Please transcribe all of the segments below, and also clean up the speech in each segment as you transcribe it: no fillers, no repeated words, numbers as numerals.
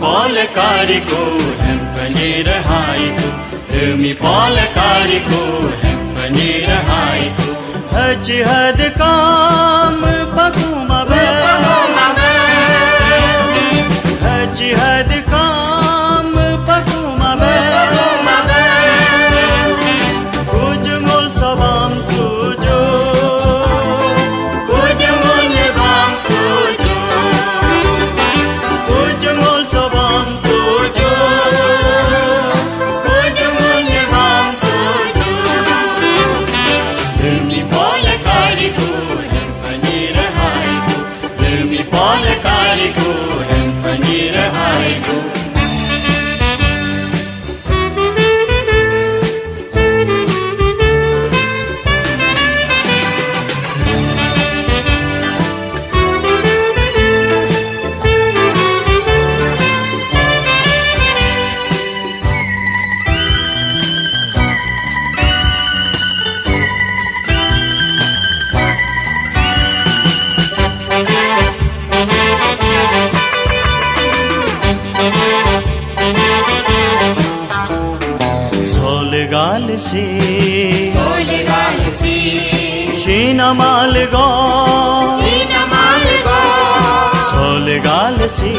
Polakariku hempanirahaiku Demi polakariku hempanirahaiku Haji had kam pagumabe Haji had kam pagumabe Kujungul sabam tujo Kujungul nirvam tujo Kujungul sabam tujo Kujungul nirvam tujo Demi polakariku hempanirahaiku Demi polakariku hempanirahaiku Solgal si Shina malgo malgo Solgal si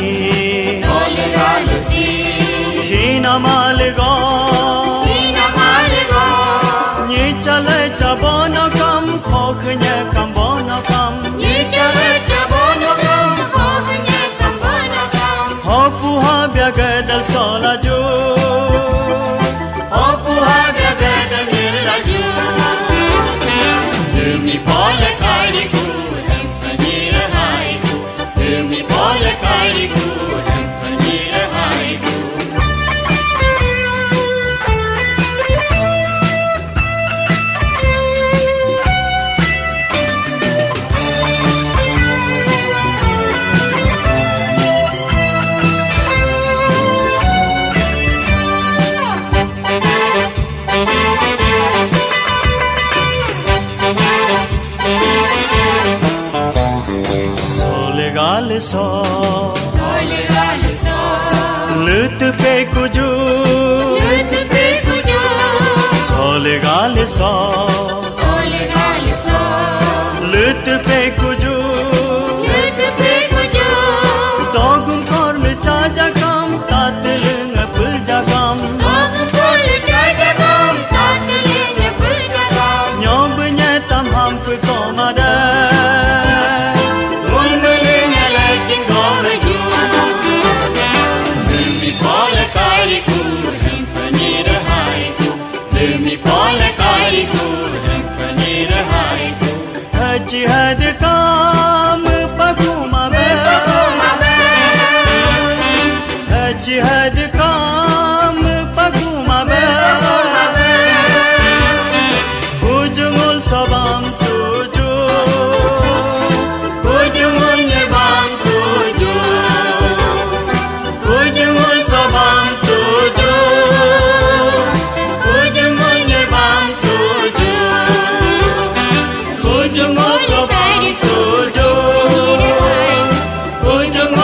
Shina malgo Ni chale chabono kam khokhnya kam bono kam Ho puha byagadal solaju Demi polakariku hempanirahaiku Demi polakariku hempanirahaiku Solgal so Lut pe kuju Solgal so Lut pe kuju Dogum korl chaja kam tatlung pujagam Nyob nyetam hamp komada Demi polakariku hempanirahaiku Demi polakariku hempanirahaiku Haji had kam pagumabe Haji had kam pagumabe Kujungul sabam tuju Kujungul nirvam tujo Kujungul sabam tujo Kujungul nirvam tujo Kujungul sabam tujo Kujungul